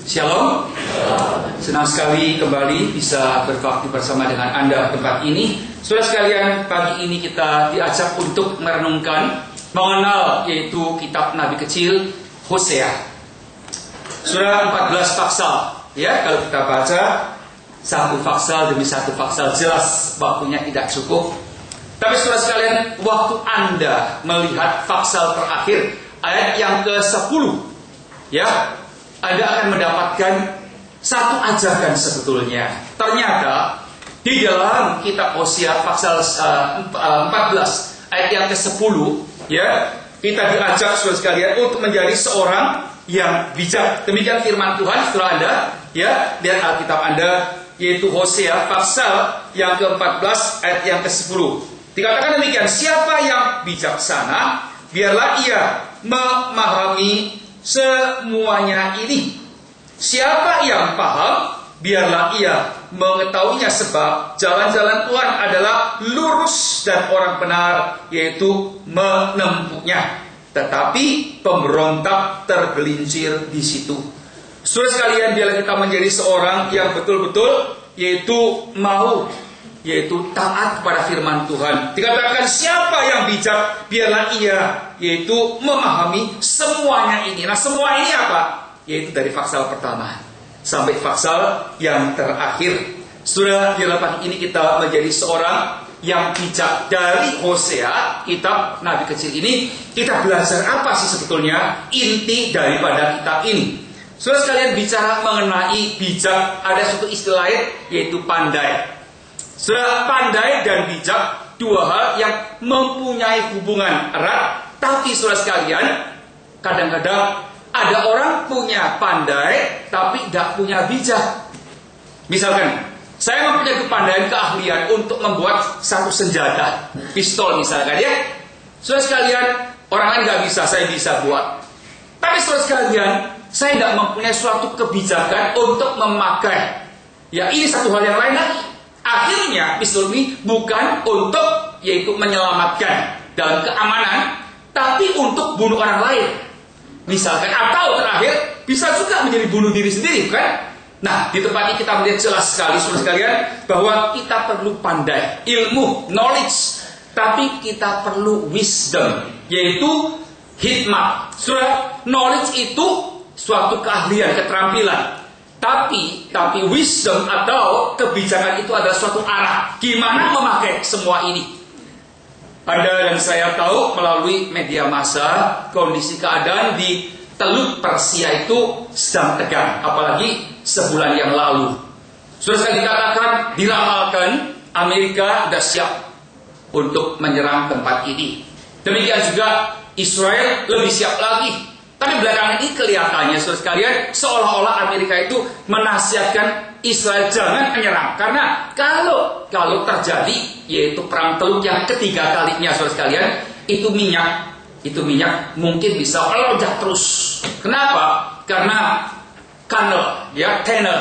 Shalom. Senang sekali kembali bisa berbakti bersama dengan Anda tempat ini. Saudara sekalian, pagi ini kita diajak untuk merenungkan, mengenal yaitu kitab Nabi kecil Hosea. Surah 14 pasal. Ya, kalau kita baca satu pasal demi satu pasal, jelas waktunya tidak cukup. Tapi saudara sekalian, waktu Anda melihat pasal terakhir, ayat yang ke-10, ya, Anda akan mendapatkan satu ajakan sebetulnya. Ternyata di dalam kitab Hosea pasal 14 ayat yang ke-10, ya, kita diajak saudara sekalian untuk menjadi seorang yang bijak. Demikian firman Tuhan setelah Anda, ya, lihat Alkitab Anda, yaitu Hosea pasal yang ke-14 ayat yang ke-10. Dikatakan demikian, siapa yang bijaksana, biarlah ia memahami semuanya ini. Siapa yang paham, biarlah ia mengetahuinya, sebab jalan-jalan Tuhan adalah lurus dan orang benar, yaitu menempuhnya. Tetapi pemberontak tergelincir di situ. Saudara sekalian, biarlah kita menjadi seorang yang betul-betul yaitu mau, yaitu taat kepada firman Tuhan. Dikatakan siapa yang bijak, biarlah ia yaitu memahami semuanya ini. Nah, semua ini apa? Yaitu dari pasal pertama sampai pasal yang terakhir. Sudah di pagi ini kita menjadi seorang yang bijak. Dari Hosea, kitab Nabi kecil ini, kita belajar apa sih sebetulnya inti daripada kitab ini? Saudara sekalian, bicara mengenai bijak, ada suatu istilah yaitu pandai. Sudah, pandai dan bijak dua hal yang mempunyai hubungan erat. Tapi saudara sekalian, kadang-kadang ada orang punya pandai tapi tidak punya bijak. Misalkan saya mempunyai kepandaian, keahlian untuk membuat satu senjata, pistol misalkan, ya. Saudara sekalian, orang lain nggak bisa, saya bisa buat. Tapi saudara sekalian, saya tidak mempunyai suatu kebijakan untuk memakai. Ya, ini satu hal yang lain lagi. Akhirnya pistol ini bukan untuk yaitu menyelamatkan dalam keamanan, tapi untuk bunuh orang lain, misalkan, atau terakhir bisa juga menjadi bunuh diri sendiri, kan? Nah, di tempat ini kita melihat jelas sekali, saudara sekalian, bahwa kita perlu pandai, ilmu, knowledge, tapi kita perlu wisdom, yaitu hikmah. Saudara, knowledge itu suatu keahlian, keterampilan. Tapi wisdom atau kebijakan itu adalah suatu arah. Gimana memakai semua ini? Anda dan saya tahu melalui media massa, kondisi keadaan di Teluk Persia itu sedang tegang. Apalagi sebulan yang lalu. Sudah saya dikatakan, diramalkan Amerika sudah siap untuk menyerang tempat ini. Demikian juga Israel lebih siap lagi. Tapi belakangan ini kelihatannya, saudara sekalian, seolah-olah Amerika itu menasihatkan Israel jangan menyerang. Karena kalau terjadi, yaitu perang Teluk yang ketiga kalinya, saudara sekalian, itu minyak mungkin bisa melonjak terus. Kenapa? Karena tunnel,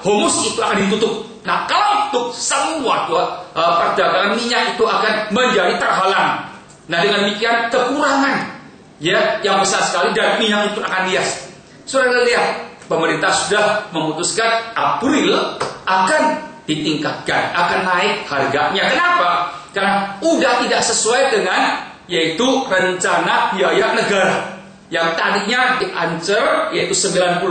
Hormuz itu akan ditutup. Nah, kalau tutup, semua perdagangan minyak itu akan menjadi terhalang. Nah, dengan demikian kekurangan, ya, yang besar sekali, dan minyak itu akan lias. Saudara lihat, pemerintah sudah memutuskan April akan ditingkatkan, akan naik harganya. Kenapa? Karena udah tidak sesuai dengan yaitu rencana biaya negara. Yang tadinya diancer yaitu $90,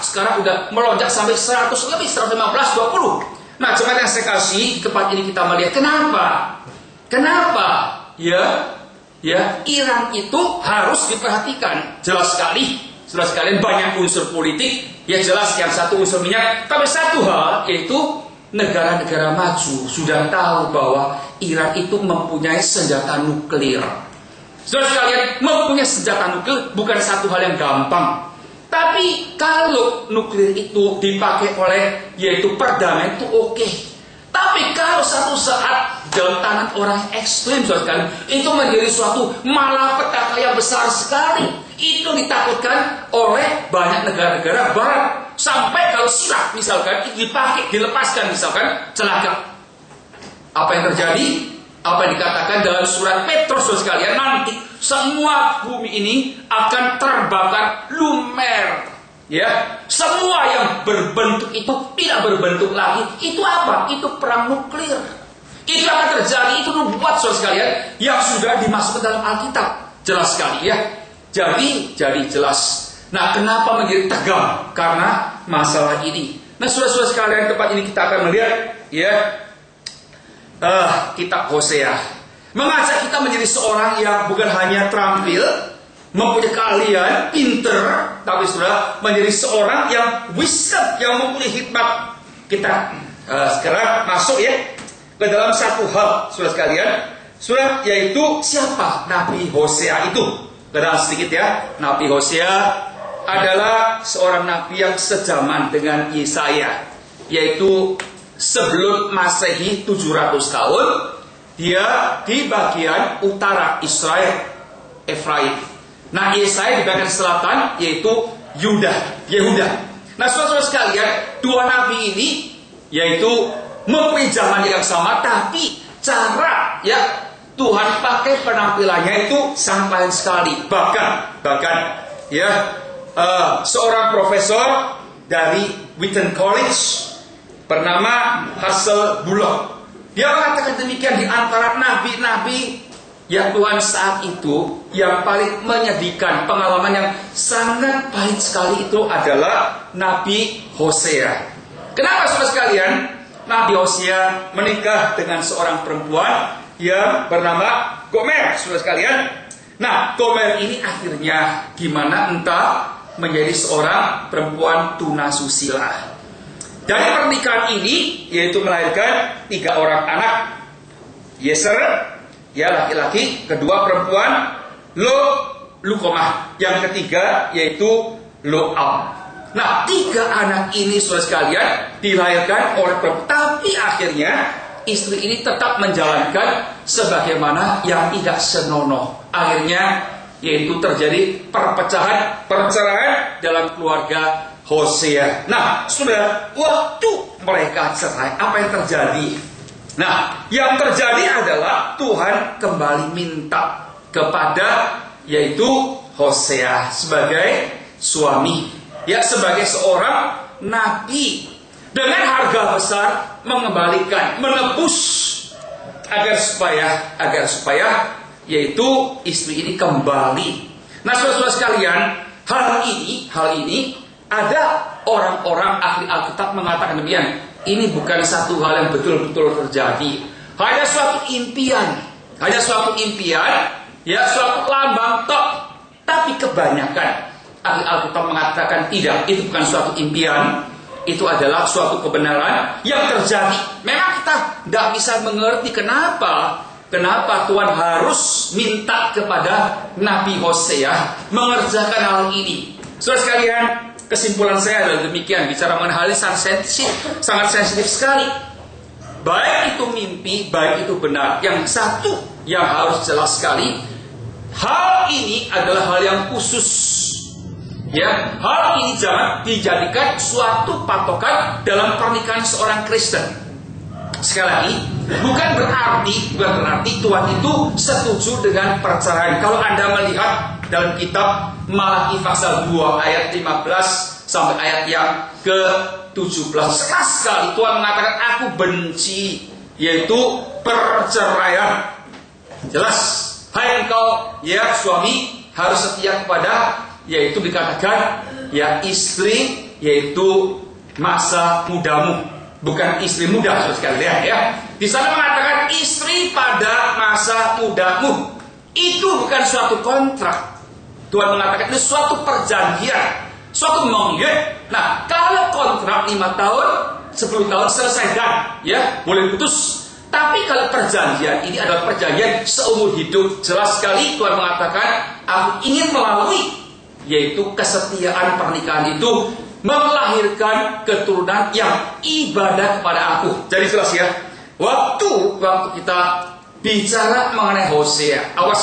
sekarang udah melonjak sampai 100 lebih, 115, 20. Nah, coba yang saya kasih ke tempat ini kita melihat kenapa? Ya, Iran itu harus diperhatikan. Jelas sekali, saudara sekalian, banyak unsur politik. Ya, jelas yang satu unsur minyak. Tapi satu hal, yaitu negara-negara maju sudah tahu bahwa Iran itu mempunyai senjata nuklir. Saudara sekalian, mempunyai senjata nuklir bukan satu hal yang gampang. Tapi kalau nuklir itu dipakai oleh yaitu perdamaian itu oke. Tapi kalau satu saat dalam tangan orang ekstrim, saudara sekalian, itu menjadi suatu malapetaka yang besar sekali. Itu ditakutkan oleh banyak negara-negara barat. Sampai kalau silap misalkan itu dipakai, dilepaskan misalkan, celaka. Apa yang terjadi? Apa yang dikatakan dalam surat Petrus, saudara sekalian, nanti semua bumi ini akan terbakar lumer. Ya, semua yang berbentuk itu tidak berbentuk lagi. Itu apa? Itu perang nuklir. Itu akan terjadi. Itu nubuat saudara sekalian yang sudah dimasukkan dalam Alkitab. Jelas sekali ya. Jadi jelas. Nah, kenapa menjadi tegang? Karena masalah ini. Nah, saudara-saudara sekalian, tempat ini kita akan melihat ya kitab Hosea mengajak kita menjadi seorang yang bukan hanya terampil, mempunyai keahlian, pinter, tapi sudah menjadi seorang yang wisdom, yang mempunyai hikmat. Kita sekarang masuk ya ke dalam satu hal, saudara sekalian, sudah, yaitu siapa Nabi Hosea itu. Kenalan sedikit ya, Nabi Hosea adalah seorang nabi yang sezaman dengan Yesaya, yaitu sebelum Masehi 700 tahun. Dia di bagian utara Israel, Efraim. Nah, Yesaya di bagian selatan, yaitu Yehuda. Nah, saudara-saudara sekalian, dua nabi ini yaitu mempunyai zaman yang sama, tapi cara ya Tuhan pakai penampilannya itu sangat lain sekali. Bahkan ya seorang profesor dari Wheaton College bernama Hazel Bullock, dia mengatakan demikian, di antara nabi-nabi yang Tuhan saat itu yang paling menyedihkan, pengalaman yang sangat pahit sekali itu adalah Nabi Hosea. Kenapa saudara sekalian? Nabi Hosea menikah dengan seorang perempuan yang bernama Gomer, saudara sekalian. Nah, Gomer ini akhirnya gimana entah menjadi seorang perempuan tunasusila. Dari pernikahan ini yaitu melahirkan 3 orang anak. Yeser, ya laki-laki, kedua perempuan, Lukomah, yang ketiga yaitu Loam. Nah, 3 anak ini saudara sekalian dilahirkan oleh perempuan, tapi akhirnya istri ini tetap menjalankan sebagaimana yang tidak senonoh. Akhirnya yaitu terjadi perceraian dalam keluarga Hosea. Nah, sudah waktu mereka cerai, apa yang terjadi? Nah, yang terjadi adalah Tuhan kembali minta kepada yaitu Hosea sebagai suami, ya sebagai seorang nabi, dengan harga besar mengembalikan, menebus agar supaya yaitu istri ini kembali. Nah, saudara-saudara sekalian, hal ini ada orang-orang ahli Alkitab mengatakan demikian. Ini bukan satu hal yang betul-betul terjadi. Hanya suatu impian, ya suatu lambang tok. Tapi kebanyakan ahli Alkitab mengatakan tidak, itu bukan suatu impian. Itu adalah suatu kebenaran yang terjadi. Memang kita tidak bisa mengerti kenapa Tuhan harus minta kepada Nabi Hosea mengerjakan hal ini. Saudara sekalian, kesimpulan saya adalah demikian. Bicara mengenai hal ini sangat sensitif sekali. Baik itu mimpi, baik itu benar. Yang satu yang harus jelas sekali, hal ini adalah hal yang khusus. Ya, hal ini jangan dijadikan suatu patokan dalam pernikahan seorang Kristen. Sekali lagi, bukan berarti Tuhan itu setuju dengan perceraian. Kalau Anda melihat dalam kitab Malaki pasal 2 ayat 15 sampai ayat yang ke-17, sekali Tuhan mengatakan aku benci yaitu perceraian. Jelas, hai engkau ya suami harus setia kepada yaitu dikatakan ya istri yaitu masa mudamu, bukan istri muda sekalian ya. Di sana mengatakan istri pada masa mudamu. Itu bukan suatu kontrak. Tuhan mengatakan itu suatu perjanjian, suatu mengikat. Nah, kalau kontrak 5 tahun, 10 tahun selesaikan, ya boleh putus. Tapi kalau perjanjian ini adalah perjanjian seumur hidup. Jelas sekali Tuhan mengatakan aku ingin melalui yaitu kesetiaan pernikahan itu melahirkan keturunan yang ibadah kepada aku. Jadi jelas ya. Waktu kita bicara mengenai Hosea, awas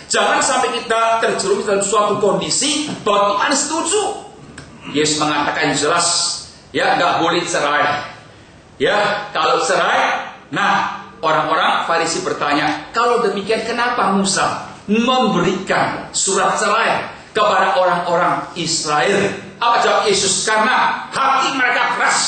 jangan sampai kita terjerumus dalam suatu kondisi bahwa Tuhan setuju. Yesus mengatakan jelas, ya nggak boleh cerai. Ya kalau cerai, nah orang-orang Farisi bertanya, kalau demikian kenapa Musa memberikan surat cerai kepada orang-orang Israel? Apa jawab Yesus? Karena hati mereka keras.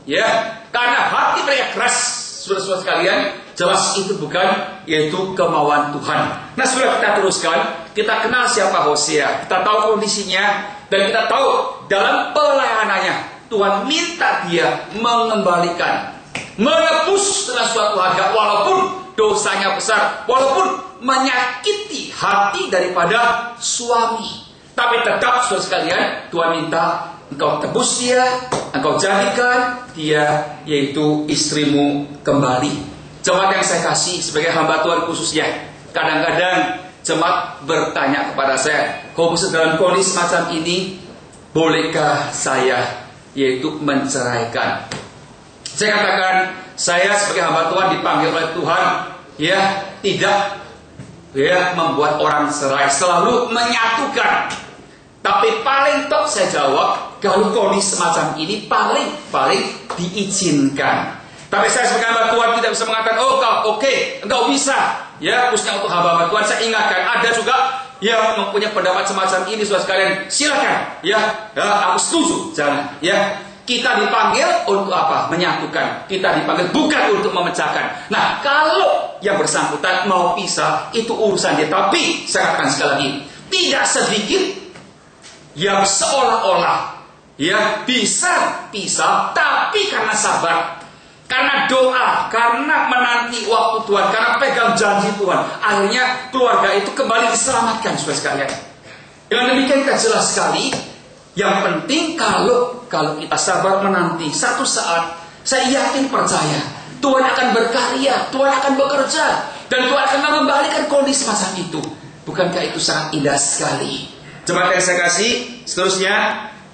Ya, karena hati mereka keras. Saudara-saudara sekalian, jelas itu bukan yaitu kemauan Tuhan. Nah, sudah kita teruskan. Kita kenal siapa Hosea. Kita tahu kondisinya dan kita tahu dalam pelayanannya Tuhan minta dia mengembalikan, menebus dengan suatu harga walaupun dosanya besar, walaupun menyakiti hati daripada suami. Tapi tetap saudara sekalian, Tuhan minta engkau tebus dia, engkau jadikan dia yaitu istrimu kembali. Jemaat yang saya kasih sebagai hamba Tuhan khususnya, kadang-kadang jemaat bertanya kepada saya, kalau dalam kondisi semacam ini, bolehkah saya yaitu menceraikan? Saya katakan, saya sebagai hamba Tuhan dipanggil oleh Tuhan, ya tidak ya membuat orang cerai, selalu menyatukan. Tapi paling top saya jawab, kalau kondisi semacam ini paling diizinkan. Tapi saya sebagai hamba Tuhan tidak bisa mengatakan, oh oke, engkau bisa. Ya, khususnya untuk hamba Tuhan saya ingatkan, ada juga yang mempunyai pendapat semacam ini, saudara sekalian, silakan. Ya, aku setuju, jangan. Ya, kita dipanggil untuk apa? Menyatukan. Kita dipanggil bukan untuk memecahkan. Nah, kalau yang bersangkutan mau pisah, itu urusan dia. Tapi saya katakan sekali lagi, tidak sedikit yang seolah-olah ya bisa pisah, tapi karena sabar, karena doa, karena menanti waktu Tuhan, karena pegang janji Tuhan, akhirnya keluarga itu kembali diselamatkan, saudara sekalian. Dengan demikian kita jelas sekali. Yang penting kalau kita sabar menanti, satu saat saya yakin percaya Tuhan akan berkarya, Tuhan akan bekerja, dan Tuhan akan mengembalikan kondisi macam itu. Bukankah itu sangat indah sekali? Jemaat yang saya kasih, seterusnya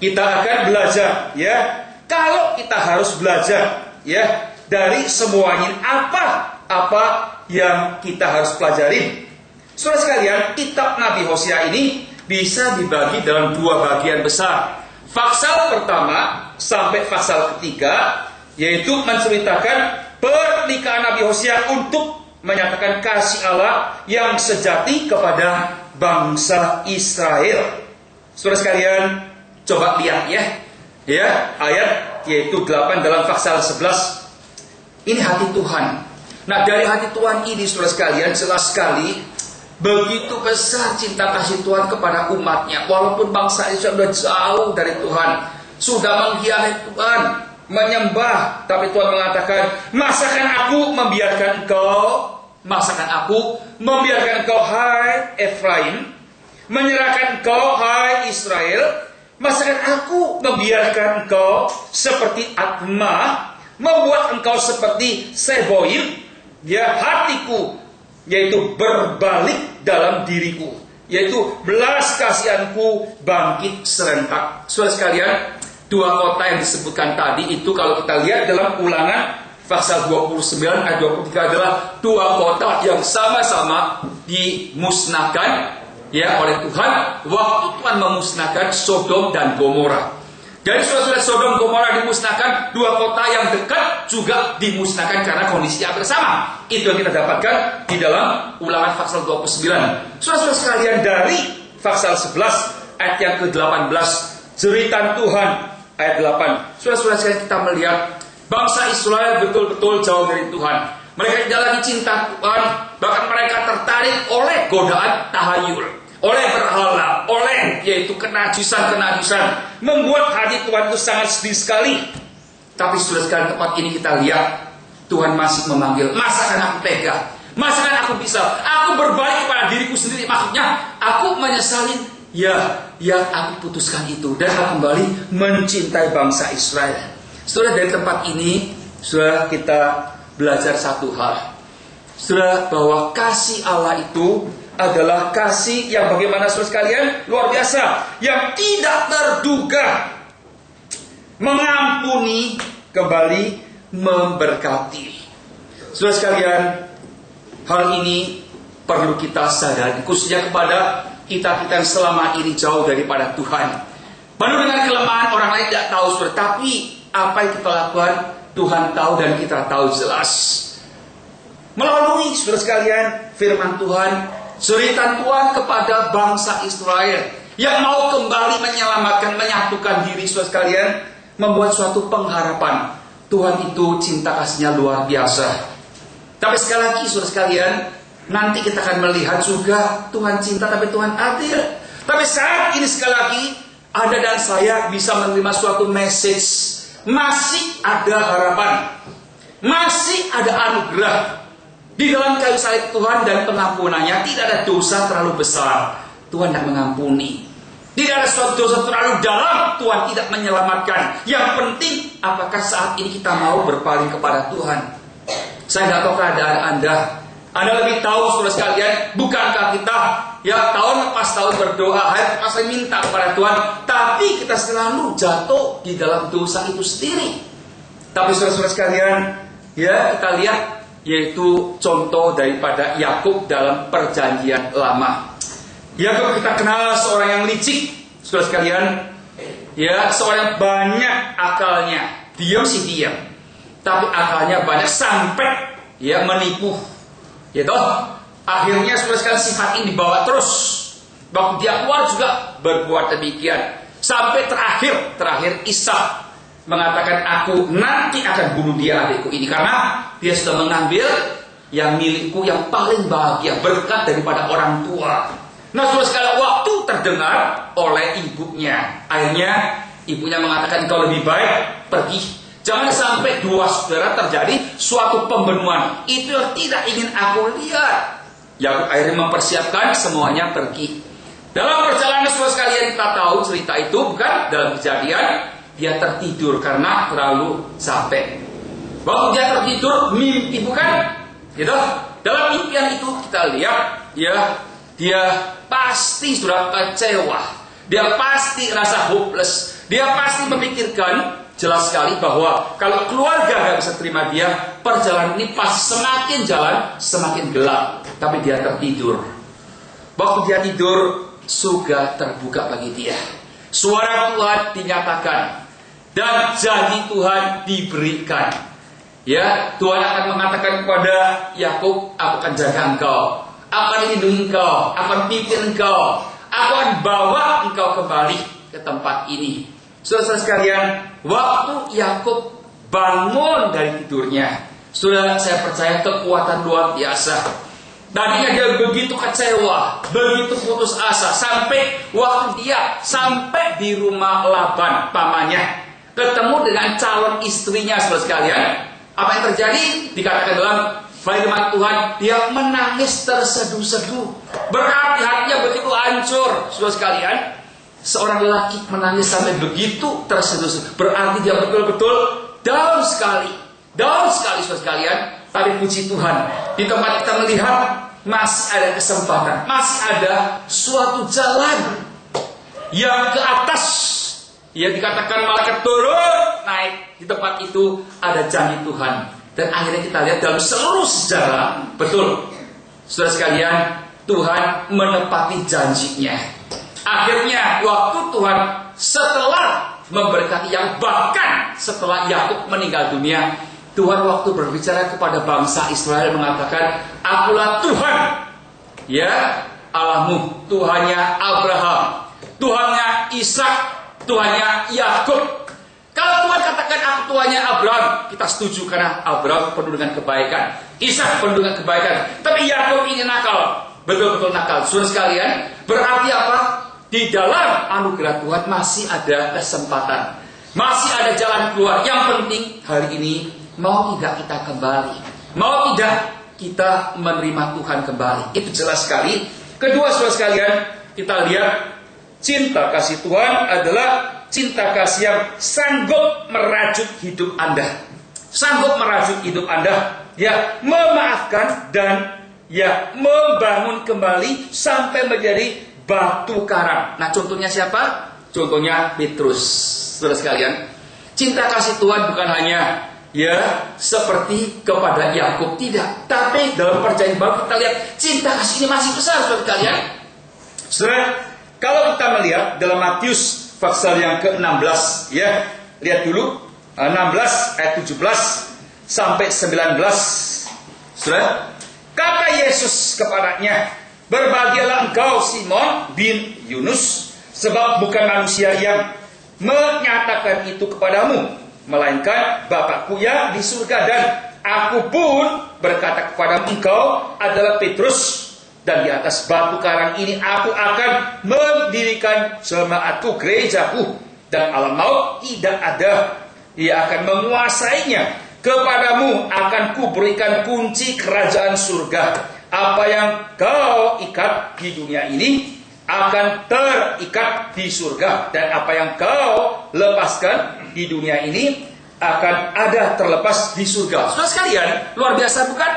kita akan belajar, ya. Kalau kita harus belajar, ya, dari semuanya apa yang kita harus pelajarin. Saudara sekalian, kitab Nabi Hosea ini bisa dibagi dalam dua bagian besar. Pasal pertama sampai pasal ketiga, yaitu menceritakan pernikahan Nabi Hosea untuk menyatakan kasih Allah yang sejati kepada bangsa Israel. Saudara sekalian, coba lihat ya ayat yaitu 8 dalam pasal 11. Ini hati Tuhan. Nah, dari hati Tuhan ini, saudara sekalian, jelas sekali begitu besar cinta kasih Tuhan kepada umatnya. Walaupun bangsa Israel sudah jauh dari Tuhan, sudah mengkhianati Tuhan, menyembah, tapi Tuhan mengatakan, masakan aku membiarkan engkau hai Efraim, menyerahkan engkau hai Israel. Masakan aku membiarkan engkau seperti Admah, membuat engkau seperti Seboim. Ya, hatiku yaitu berbalik dalam diriku, yaitu belas kasihanku bangkit serentak. Saudara sekalian, dua kota yang disebutkan tadi itu kalau kita lihat dalam Ulangan pasal 29 ayat 23 adalah dua kota yang sama-sama dimusnahkan ya oleh Tuhan waktu Tuhan memusnahkan Sodom dan Gomora. Jadi saudara-saudara, Sodom Gomora dimusnahkan, dua kota yang dekat juga dimusnahkan karena kondisi yang bersama. Itu yang kita dapatkan di dalam Ulangan pasal 29. Saudara-saudara sekalian, dari pasal 11 ayat yang ke-18, jeritan Tuhan ayat 8. Saudara-saudara sekalian, kita melihat bangsa Israel betul-betul jauh dari Tuhan. Mereka tidak lagi cinta Tuhan, bahkan mereka tertarik oleh godaan tahayul, oleh berhala, oleh yaitu kenajisan, membuat hati Tuhan itu sangat sedih sekali. Tapi sudah sekali tempat ini kita lihat Tuhan masih memanggil. Masakan aku tega, masakan aku bisa, aku berbalik kepada diriku sendiri. Maksudnya aku menyesalin yang aku putuskan itu, dan aku kembali mencintai bangsa Israel. Saudara, dari tempat ini sudah kita belajar satu hal, saudara, bahwa kasih Allah itu adalah kasih yang bagaimana, saudara sekalian, luar biasa, yang tidak terduga, mengampuni, kembali memberkati. Saudara sekalian, hal ini perlu kita sadari, khususnya kepada kita yang selama ini jauh daripada Tuhan, penuh dengan kelemahan, orang lain tidak tahu, saudara, tapi apa yang kita lakukan Tuhan tahu dan kita tahu jelas. Melalui, saudara sekalian, firman Tuhan, cerita Tuhan kepada bangsa Israel, yang mau kembali menyelamatkan, menyatukan diri saudara sekalian, membuat suatu pengharapan. Tuhan itu cinta kasihnya luar biasa. Tapi sekali lagi saudara sekalian, nanti kita akan melihat juga Tuhan cinta tapi Tuhan adil. Tapi saat ini sekali lagi, Anda dan saya bisa menerima suatu message. Masih ada harapan, masih ada anugerah di dalam kayu salib Tuhan dan pengampunannya. Tidak ada dosa terlalu besar, Tuhan tidak mengampuni. Tidak ada suatu dosa terlalu dalam, Tuhan tidak menyelamatkan. Yang penting, apakah saat ini kita mau berpaling kepada Tuhan? Saya tidak tahu keadaan Anda. Anda lebih tahu saudara sekalian, bukankah kita ya tahun lepas tahun berdoa, hari lepas minta kepada Tuhan, tapi kita selalu jatuh di dalam dosa itu sendiri. Tapi saudara-saudara sekalian, ya kita lihat, yaitu contoh daripada Yakub dalam perjanjian lama. Yakub kita kenal seorang yang licik, saudara sekalian, ya seorang yang banyak akalnya. Diam sih diam, tapi akalnya banyak sampai ya menipu. Ya toh, akhirnya saudara sekalian sifat ini dibawa terus. Waktu dia keluar juga berbuat demikian. Sampai terakhir Ishak mengatakan, aku nanti akan bunuh dia adikku ini, karena dia sudah mengambil yang milikku yang paling bahagia, berkat daripada orang tua. Nah saudara sekalian, waktu terdengar oleh ibunya, akhirnya ibunya mengatakan, kau lebih baik pergi. Jangan sampai dua saudara terjadi suatu pembunuhan. Itu yang tidak ingin aku lihat. Yakub akhirnya mempersiapkan semuanya pergi. Dalam perjalanan saudara sekalian, kita tahu cerita itu bukan dalam kejadian. Dia tertidur karena terlalu capek. Waktu dia tertidur, mimpi bukan? Gitu. Dalam mimpian itu kita lihat, ya dia pasti sudah kecewa. Dia pasti rasa hopeless. Dia pasti memikirkan jelas sekali bahwa kalau keluarga gak bisa terima dia, perjalanan ini pasti semakin jalan semakin gelap. Tapi dia tertidur. Waktu dia tidur, surga terbuka bagi dia. Suara Tuhan dinyatakan dan janji Tuhan diberikan. Ya, Tuhan akan mengatakan kepada Yakub, aku akan jaga engkau, aku akan lindungi engkau, aku akan pimpin engkau, aku akan bawa engkau kembali ke tempat ini. Saudara sekalian, waktu Yakub bangun dari tidurnya, saudara, saya percaya kekuatan luar biasa. Tadinya dia begitu kecewa, begitu putus asa, sampai waktu dia sampai di rumah Laban, pamannya, ketemu dengan calon istrinya, saudara sekalian. Apa yang terjadi? Dikatakan dalam firman Tuhan, dia menangis terseduh-seduh. Berarti hatinya begitu hancur, saudara sekalian. Seorang lelaki menangis sampai begitu terseduh-seduh, berarti dia betul-betul down sekali, saudara sekalian. Tapi puji Tuhan, di tempat kita melihat masih ada kesempatan, masih ada suatu jalan yang ke atas. Ya, dikatakan malaikat turun naik, di tempat itu ada janji Tuhan. Dan akhirnya kita lihat dalam seluruh sejarah, betul saudara sekalian, Tuhan menepati janjinya. Akhirnya waktu Tuhan setelah memberkati yang, bahkan setelah Yakub meninggal dunia, Tuhan waktu berbicara kepada bangsa Israel mengatakan, akulah Tuhan, ya Allahmu, Tuhannya Abraham, Tuhannya Ishak, Tuhannya Yakub. Kalau Tuhan katakan aku Tuhannya Abraham, kita setuju karena Abraham penuh dengan kebaikan, Ishak penuh dengan kebaikan. Tapi Yakub ini nakal, betul-betul nakal. Saudara sekalian, berarti apa? Di dalam anugerah Tuhan masih ada kesempatan, masih ada jalan keluar. Yang penting hari ini, mau tidak kita kembali, mau tidak kita menerima Tuhan kembali. Itu jelas sekali. Kedua saudara sekalian, kita lihat cinta kasih Tuhan adalah cinta kasih yang sanggup merajut hidup Anda. Sanggup merajut hidup Anda, ya memaafkan dan ya membangun kembali sampai menjadi batu karang. Nah, contohnya siapa? Contohnya Petrus. Saudara sekalian, cinta kasih Tuhan bukan hanya ya seperti kepada Yakub, tidak. Tapi dalam perjanjian baru kita lihat cinta kasih ini masih besar, saudara sekalian. Saudara, kalau kita melihat dalam Matius pasal yang ke-16, ya, lihat dulu 16 ayat 17 sampai 19. Saudara, kata Yesus kepadanya, berbahagialah engkau Simon bin Yunus, Sebab bukan manusia yang menyatakan itu kepadamu, melainkan Bapakku yang di surga. Dan aku pun berkata kepadamu, engkau adalah Petrus, dan di atas batu karang ini aku akan mendirikan jemaatku, gerejaku, dan alam maut tidak ada. Ia akan menguasainya. Kepadamu akan kuberikan kunci kerajaan surga. Apa yang kau ikat di dunia ini akan terikat di surga, dan apa yang kau lepaskan di dunia ini akan ada terlepas di surga. Saudara sekalian, luar biasa bukan?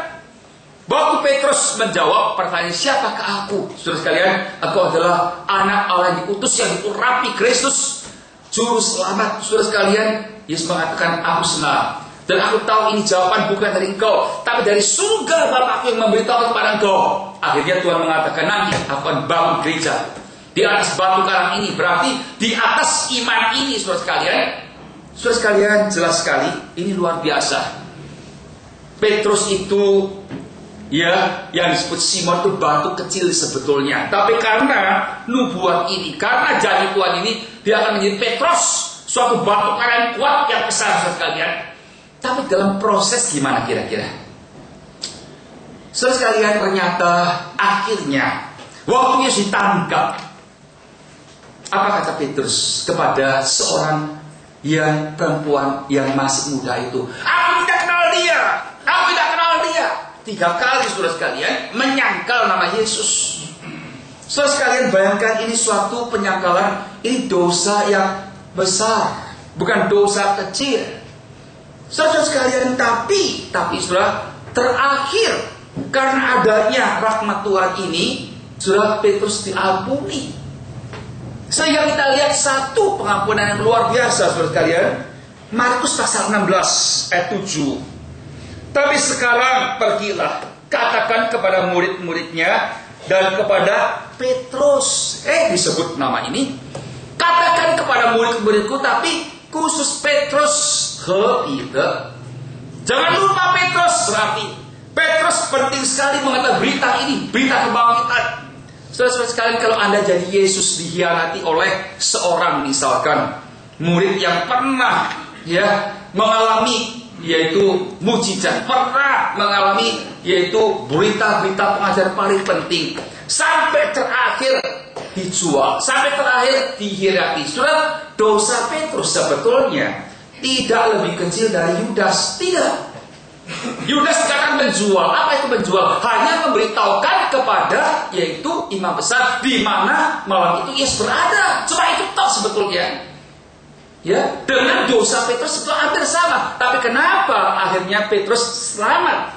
Waktu Petrus menjawab pertanyaan, siapakah aku? Saudara sekalian, aku adalah anak Allah yang diutus, yang diurapi Kristus, juru selamat. Saudara sekalian, Yesus mengatakan, aku senang. Dan aku tahu ini jawaban bukan dari engkau, tapi dari surga Bapakku yang memberitahu kepada engkau. Akhirnya Tuhan mengatakan, nanti aku akan bangun gereja di atas batu karang ini. Berarti di atas iman ini, saudara sekalian. Saudara sekalian, jelas sekali, ini luar biasa. Petrus itu, ya, yang disebut Simon itu batu kecil sebetulnya. Tapi karena nubuat ini, karena janji Tuhan ini, dia akan menjadi Petrus, suatu batu karang kuat yang besar, saudara sekalian. Tapi dalam proses gimana kira-kira? Saudara sekalian, ternyata akhirnya waktu Yesus ditangkap, apa kata Petrus kepada seorang yang perempuan yang masih muda itu? Aku tidak kenal dia, aku tidak kenal dia. 3 kali saudara sekalian menyangkal nama Yesus. Saudara sekalian, bayangkan ini suatu penyangkalan, ini dosa yang besar, bukan dosa kecil. Saudara sekalian, tapi saudara, terakhir karena adanya rahmat Tuhan ini, saudara, Petrus diampuni. Sehingga kita lihat satu pengampunan yang luar biasa, saudara sekalian. Markus pasal 16 ayat 7. Tapi sekarang pergilah, katakan kepada murid-muridnya dan kepada Petrus. Disebut nama ini. Katakan kepada murid-muridku, tapi khusus Petrus. Tidak. Jangan lupa Petrus, berarti Petrus penting sekali mengetahui berita ini, berita kebangkitan. Saudara-saudara sekalian, kalau Anda jadi Yesus dikhianati oleh seorang misalkan murid yang pernah mengalami yaitu mujizat, pernah mengalami yaitu berita-berita pengajaran paling penting, sampai terakhir dijual, sampai terakhir dikhianati. Saudara, dosa Petrus sebetulnya tidak lebih kecil dari Yudas. Tidak. Yudas tidak akan menjual. Apa itu menjual? Hanya memberitahukan kepada yaitu imam besar di mana malam itu Yesus berada. Cuma itu toh sebetulnya. Ya, dengan dosa Petrus itu hampir sama. Tapi kenapa akhirnya Petrus selamat?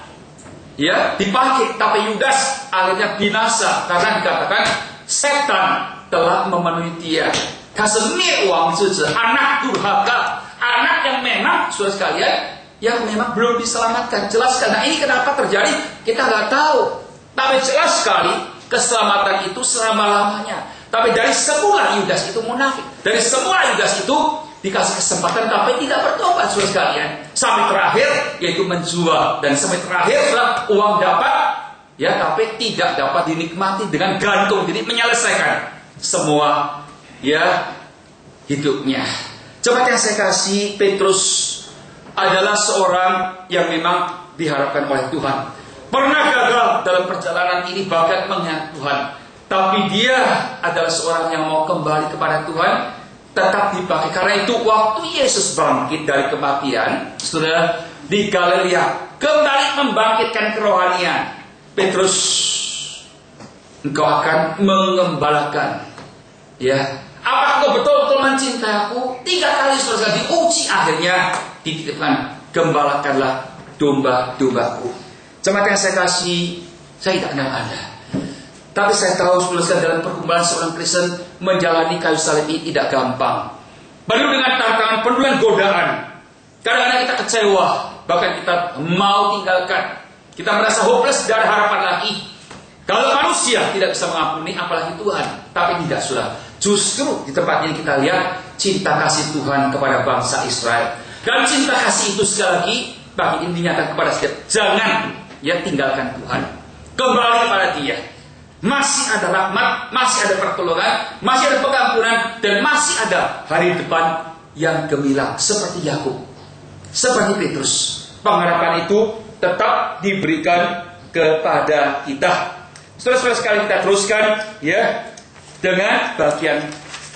Ya, dipakai. Tapi Yudas akhirnya binasa karena dikatakan setan telah memenuhi dia. Kasemi uang suci, anak durhaka. Anak yang memang, saudara sekalian, yang memang belum diselamatkan. Jelas karena ini kenapa terjadi, kita nggak tahu. Tapi jelas sekali, keselamatan itu selama-lamanya. Tapi dari semula Yudas itu munafik. Dari semula Yudas itu dikasih kesempatan, tapi tidak bertobat, saudara sekalian. Sampai terakhir, yaitu menjual. Dan sampai terakhir, setelah uang dapat, ya, tapi tidak dapat dinikmati dengan gantung diri, menyelesaikan semua, ya, hidupnya. Coba yang saya kasih, Petrus adalah seorang yang memang diharapkan oleh Tuhan. Pernah gagal dalam perjalanan ini bahkan mengkhianati Tuhan. Tapi dia adalah seorang yang mau kembali kepada Tuhan, tetap dipakai. Karena itu waktu Yesus bangkit dari kematian, sudah di Galilea, kembali membangkitkan kerohanian. Petrus, engkau akan mengembalakan, ya. Apa kau betul-betul mencintai aku? 3 kali saudara diuji, akhirnya dititipkan, gembalakanlah domba-dombaku. Jemaat yang saya kasih, saya tidak kenal Anda, tapi saya tahu saudara dalam pergumulan seorang Kristen menjalani kayu salib ini tidak gampang. Penuh dengan tantangan, penuh dengan godaan. Kadang-kadang kita kecewa, bahkan kita mau tinggalkan. Kita merasa hopeless, tidak ada harapan lagi. Kalau manusia tidak bisa mengampuni, apalagi Tuhan. Tapi tidak, saudara. Justru di tempat ini kita lihat cinta kasih Tuhan kepada bangsa Israel. Dan cinta kasih itu sekali lagi bagi ini dinyatakan kepada setiap. Jangan tinggalkan Tuhan. Kembali kepada Dia. masih ada rahmat, masih ada pertolongan, masih ada pengampunan, dan masih ada hari depan yang gemilang seperti Yakub, seperti Petrus. Pengharapan itu tetap diberikan kepada kita. Saudara-saudara sekalian, kita teruskan ya dengan bagian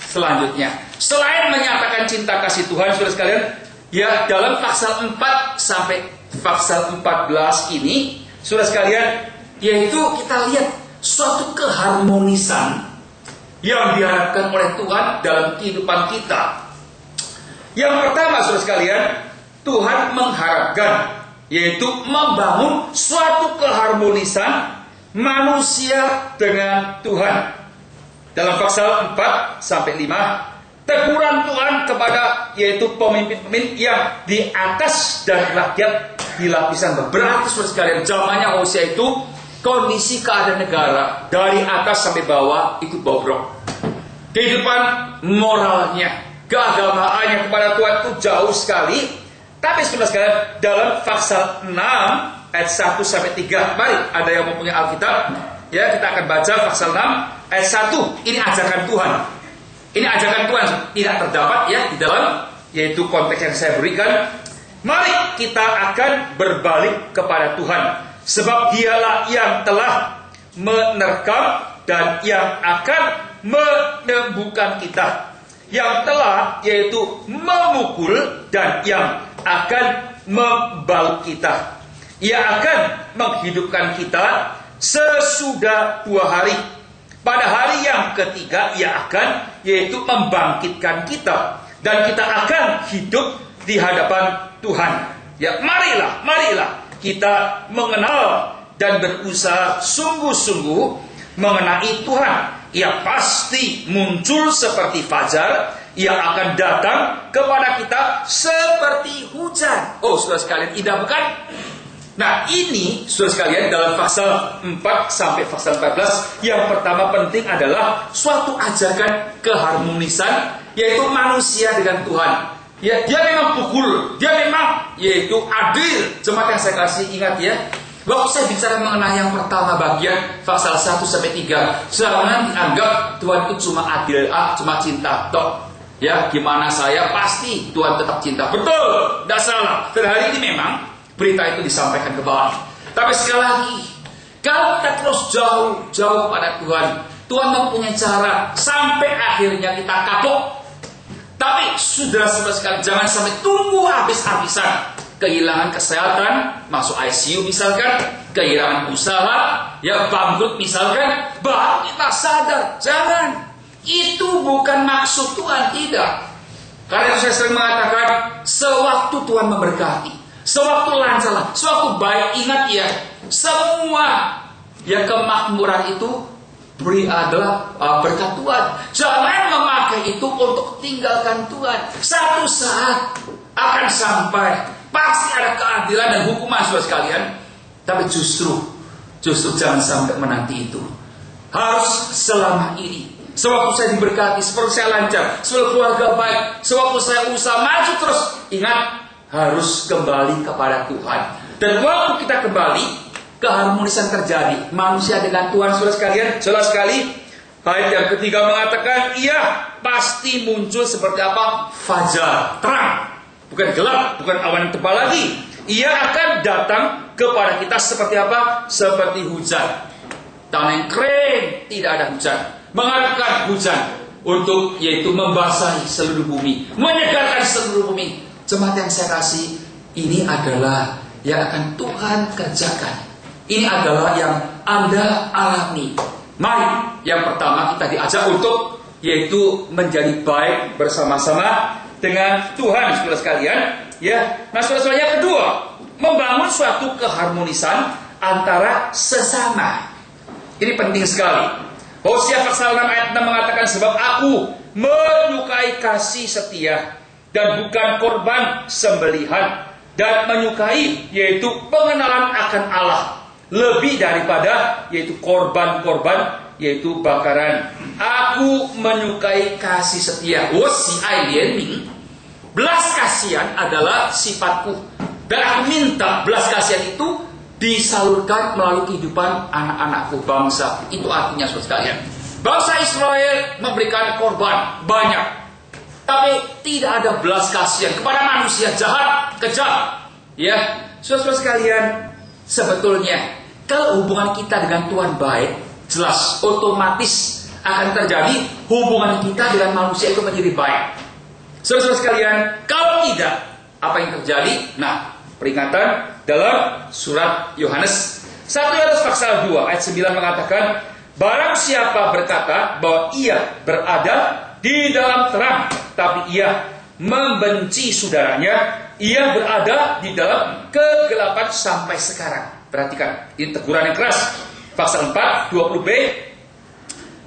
selanjutnya. Selain menyatakan cinta kasih Tuhan, saudara sekalian, ya dalam pasal 4 sampai pasal 14 ini, saudara sekalian, yaitu kita lihat suatu keharmonisan yang diharapkan oleh Tuhan dalam kehidupan kita. Yang pertama, saudara sekalian, Tuhan mengharapkan, yaitu membangun suatu keharmonisan manusia dengan Tuhan. Dalam pasal 4 sampai 5, teguran Tuhan kepada yaitu pemimpin-pemimpin yang di atas dan rakyat di lapisan bawah. Berarti saudara sekalian, zamannya Hosea itu kondisi keadaan negara dari atas sampai bawah itu bobrok. Kehidupan moralnya, keagamaannya kepada Tuhan itu jauh sekali. Tapi saudara sekalian, dalam pasal 6 ayat 1 sampai 3, mari ada yang mempunyai Alkitab, ya kita akan baca pasal 6 ayat 1. Ini ajakan Tuhan. Ini ajakan Tuhan, tidak terdapat ya di dalam yaitu konteks yang saya berikan. Mari kita akan berbalik kepada Tuhan, sebab Dialah yang telah menerkam dan yang akan menyembuhkan kita, yang telah yaitu memukul dan yang akan membalut kita. Ia akan menghidupkan kita sesudah 2 hari. Pada hari yang ketiga ia akan yaitu membangkitkan kita, dan kita akan hidup di hadapan Tuhan. Ya, marilah kita mengenal dan berusaha sungguh-sungguh mengenai Tuhan. Ia pasti muncul seperti fajar, ia akan datang kepada kita seperti hujan. Oh, saudara sekalian, indah bukan? Nah, ini saudara sekalian dalam pasal 4 sampai pasal 14, yang pertama penting adalah suatu ajakan keharmonisan, yaitu manusia dengan Tuhan. Ya, dia memang pukul, dia memang yaitu adil. Jemaat yang saya kasih, ingat ya, waktu saya bicara mengenai yang pertama bagian pasal 1 sampai 3, jangan dianggap Tuhan itu cuma adil, cuma cinta toh. Ya, gimana saya pasti Tuhan tetap cinta. Betul, tidak salah. Dan hari ini memang berita itu disampaikan ke bawah. Tapi sekali lagi, kalau kita terus jauh pada Tuhan, Tuhan mempunyai cara sampai akhirnya kita kapok. Tapi saudara-saudara sekalian, jangan sampai tunggu habis-habisan. Kehilangan kesehatan, masuk ICU misalkan, kehilangan usaha, ya bangkrut misalkan, baru kita sadar. Jangan. Itu bukan maksud Tuhan, tidak. Karena itu saya sering mengatakan, sewaktu Tuhan memberkati, sewaktu lancar, sewaktu baik, ingat ya, semua yang kemakmuran itu adalah berkat Tuhan. Jangan memakai itu untuk tinggalkan Tuhan. Satu saat akan sampai, pasti ada keadilan dan hukuman saudara sekalian. Tapi justru jangan sampai menanti itu. Harus selama ini, sewaktu saya diberkati, sewaktu saya lancar, sewaktu keluarga baik, sewaktu saya usaha maju terus, ingat, harus kembali kepada Tuhan. Dan waktu kita kembali, keharmonisan terjadi manusia dengan Tuhan. Saudara sekalian, jelas sekali ayat yang ketiga mengatakan, ia pasti muncul seperti apa? Fajar, terang, bukan gelap, bukan awan yang tebal lagi. Ia akan datang kepada kita seperti apa? Seperti hujan. Tanah yang kering, tidak ada hujan, mengharapkan hujan untuk yaitu membasahi seluruh bumi, menyegarkan seluruh bumi. Jemaat yang saya kasih, ini adalah yang akan Tuhan kerjakan. Ini adalah yang Anda alami. Mari, yang pertama kita diajak untuk yaitu menjadi baik bersama-sama dengan Tuhan, saudara sekalian. Ya, nah saudara yang kedua, membangun suatu keharmonisan antara sesama. Ini penting sekali. Hosea pasal 6 ayat 6 mengatakan, sebab aku menyukai kasih setia dan bukan korban sembelihan, dan menyukai yaitu pengenalan akan Allah lebih daripada yaitu korban-korban yaitu bakaran. Aku menyukai kasih setia. Belas kasihan adalah sifatku, dan aku minta belas kasihan itu disalurkan melalui kehidupan anak-anakku bangsa. Itu artinya saudara sekalian. Bangsa Israel memberikan korban banyak, tapi tidak ada belas kasihan kepada manusia jahat, kejam. Ya, saudara sekalian, sebetulnya kalau hubungan kita dengan Tuhan baik, jelas otomatis akan terjadi hubungan kita dengan manusia itu menjadi baik. Saudara sekalian, kalau tidak, apa yang terjadi? Nah, peringatan dalam surat Yohanes 1 Yohanes pasal 2 ayat 9 mengatakan, barang siapa berkata bahwa ia berada di dalam terang, tapi ia membenci saudaranya, ia berada di dalam kegelapan sampai sekarang. Perhatikan, ini teguran yang keras. Pasal 4 20b,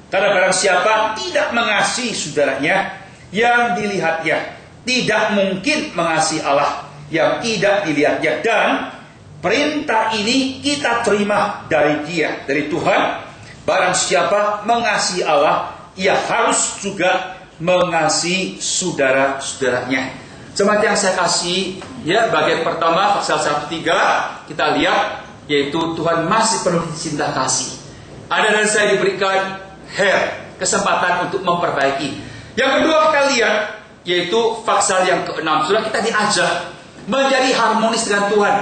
karena barang siapa tidak mengasihi saudaranya yang dilihatnya, tidak mungkin mengasihi Allah yang tidak dilihatnya. Dan perintah ini kita terima dari Dia, dari Tuhan. Barang siapa mengasihi Allah, ia harus juga mengasihi saudara-saudaranya. Jemaat yang saya kasih, ya, bagian pertama pasal 1:3 kita lihat, yaitu Tuhan masih penuh cinta kasih. Anda dan saya diberikan kesempatan untuk memperbaiki. Yang kedua kita lihat, yaitu pasal yang ke-6. Sudah kita diajak menjadi harmonis dengan Tuhan.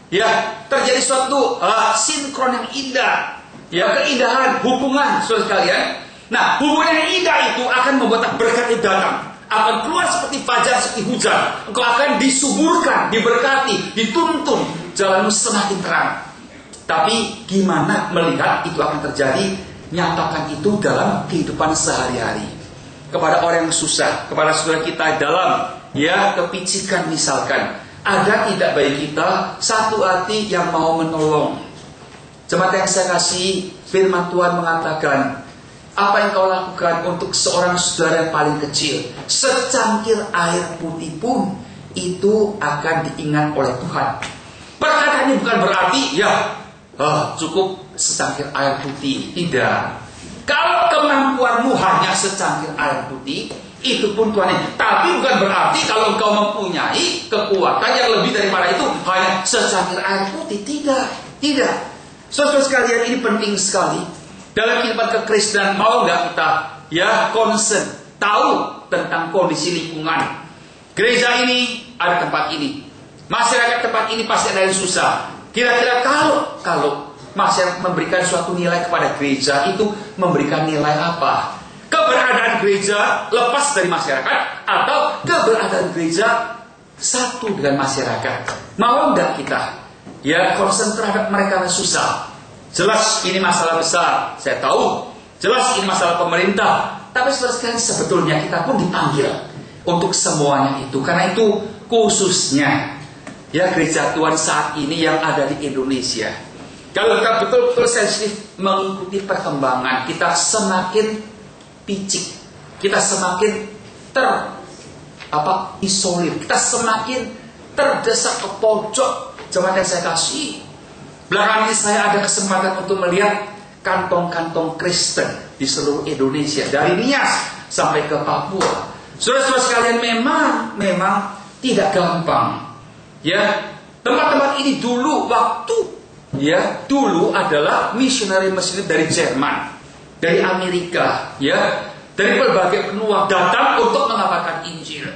Ya, terjadi suatu sinkron yang indah. Ya, keindahan hubungan, saudara sekalian. Nah, hubungan yang indah itu akan membuat berkat itu datang. Akan keluar seperti fajar, seperti hujan. Engkau akan disuburkan, diberkati, dituntun. Jalanmu semakin terang. Tapi gimana melihat itu akan terjadi? Nyatakan itu dalam kehidupan sehari-hari. Kepada orang yang susah, kepada saudara kita dalam kepicikan misalkan. Ada tidak bagi kita satu hati yang mau menolong. Jemaat yang saya kasih, firman Tuhan mengatakan, apa yang kau lakukan untuk seorang saudara yang paling kecil, secangkir air putih pun itu akan diingat oleh Tuhan. Perkataannya bukan berarti cukup secangkir air putih. Tidak. Kalau kemampuanmu hanya secangkir air putih, itu pun Tuhan. Tapi bukan berarti kalau engkau mempunyai kekuatan yang lebih daripada itu hanya secangkir air putih. Tidak. Saudara sekalian, ini penting sekali. Dalam kehidupan kekristenan, mau nggak kita concern, tahu tentang kondisi lingkungan. Gereja ini ada tempat ini, masyarakat tempat ini pasti ada yang susah. Kira-kira kalau masyarakat memberikan suatu nilai kepada gereja, itu memberikan nilai apa? Keberadaan gereja lepas dari masyarakat, atau keberadaan gereja satu dengan masyarakat? Mau nggak kita concern terhadap mereka yang susah? Jelas ini masalah besar, saya tahu. Jelas ini masalah pemerintah. Tapi saudara, sebetulnya kita pun dipanggil untuk semuanya itu. Karena itu khususnya gereja Tuhan saat ini yang ada di Indonesia. Kalau kita betul-betul sensitif mengikuti perkembangan, kita semakin picik, kita semakin isolir, kita semakin terdesak ke pojok. Jemaat yang saya kasih, belakangan ini saya ada kesempatan untuk melihat kantong-kantong Kristen di seluruh Indonesia, dari Nias sampai ke Papua. Saudara-saudara sekalian, memang tidak gampang. Tempat-tempat ini dulu dulu adalah misionari dari Jerman, dari Amerika, dari berbagai benua datang untuk mengabarkan Injil.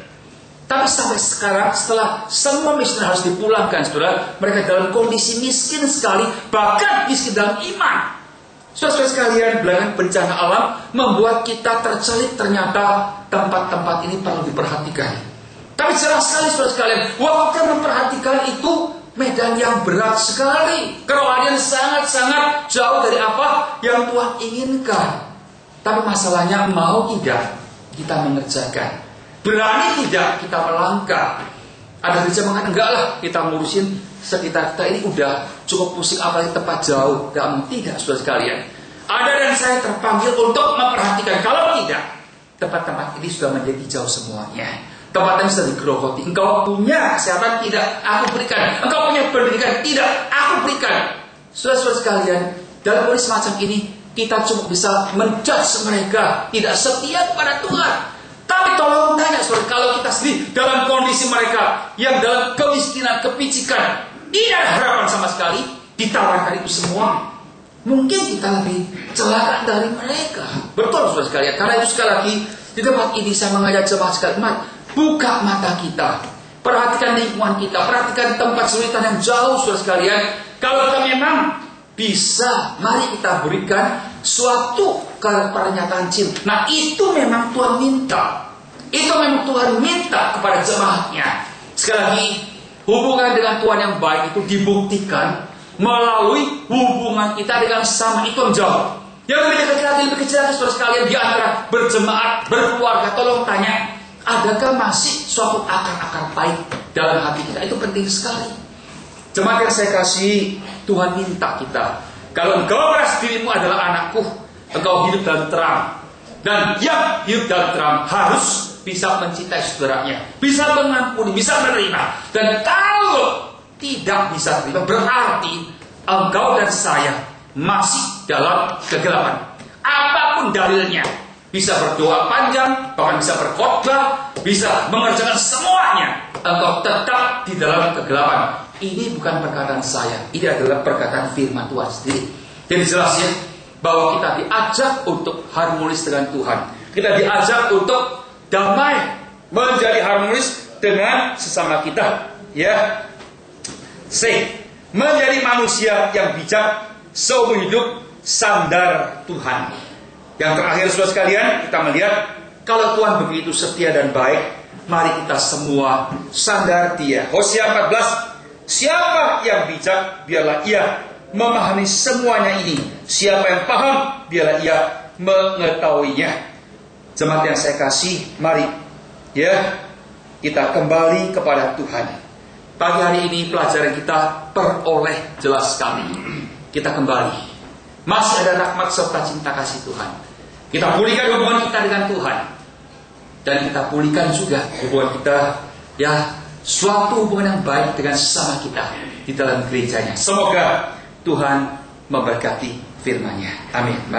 Tapi sampai sekarang, setelah semua misioner harus dipulangkan, saudara, mereka dalam kondisi miskin sekali, bahkan miskin dalam iman. Saudara sekalian, belakangan bencana alam membuat kita tercelit, ternyata tempat-tempat ini perlu diperhatikan. Tapi jelas sekali, saudara sekalian, waktu kita memperhatikan itu medan yang berat sekali. Kerohanian sangat-sangat jauh dari apa yang Tuhan inginkan. Tapi masalahnya, mau tidak kita mengerjakan? Berani tidak kita melangkah? Ada gereja mengatakan, enggak lah, kita ngurusin sekitar kita ini udah cukup pusing, apalagi tempat jauh. Tidak, saudara sekalian. Ada dan saya terpanggil untuk memperhatikan. Kalau tidak, tempat-tempat ini sudah menjadi jauh semuanya. Tempat-tempat sudah digerogoti. Engkau punya kesehatan? Tidak, aku berikan. Engkau punya pendidikan? Tidak, aku berikan. Saudara-saudara sekalian, dalam kondisi semacam ini, kita cuma bisa menjudge mereka tidak setia kepada Tuhan. Tapi tolong tanya, saudara, kalau kita sendiri dalam kondisi mereka yang dalam kemiskinan, kepicikan, tidak ada harapan sama sekali, ditawarkan itu semua, mungkin kita lebih celaka dari mereka. Betul saudara sekalian. Karena itu sekali lagi di tempat ini saya mengajak jemaat sekalian, buka mata kita, perhatikan lingkungan kita, perhatikan tempat kesulitan yang jauh saudara sekalian. Kalau kita memang bisa, mari kita berikan suatu pernyataan cinta. Nah itu memang Tuhan minta. Itu memang Tuhan minta kepada jemaatnya. Sekali lagi, hubungan dengan Tuhan yang baik itu dibuktikan melalui hubungan kita dengan sama itu yang jauh. Yang lebih kecil lagi saudara sekalian, di antara berjemaat, berkeluarga, tolong tanya, adakah masih suatu akar-akar baik dalam hati kita? Itu penting sekali. Jemaat yang saya kasih, Tuhan minta kita, kalau engkau merasa dirimu adalah anakku, engkau hidup dalam terang. Dan yang hidup dalam terang harus bisa mencintai saudaranya, bisa mengampuni, bisa menerima. Dan kalau tidak bisa terima, berarti engkau dan saya masih dalam kegelapan. Apapun dalilnya, bisa berdoa panjang, bahkan bisa berkhotbah, bisa mengerjakan semuanya, engkau tetap di dalam kegelapan. Ini bukan perkataan saya, ini adalah perkataan firman Tuhan sendiri. Jadi jelas ya, bahwa kita diajak untuk harmonis dengan Tuhan. Kita diajak untuk damai, menjadi harmonis dengan sesama kita. Ya, C, menjadi manusia yang bijak, seumur hidup sandar Tuhan. Yang terakhir saudara sekalian, kita melihat kalau Tuhan begitu setia dan baik, mari kita semua sandar Dia. Hosea 14, siapa yang bijak, biarlah ia memahami semuanya ini. Siapa yang paham, biarlah ia mengetahuinya. Jemaat yang saya kasih, mari ya kita kembali kepada Tuhan. Pagi hari ini pelajaran kita peroleh jelas sekali. Kita kembali. Masih ada rahmat serta cinta kasih Tuhan. Kita pulihkan hubungan kita dengan Tuhan. Dan kita pulihkan juga hubungan kita, ya, suatu hubungan yang baik dengan sesama kita di dalam gerejanya. Semoga Tuhan memberkati firman-Nya. Amin.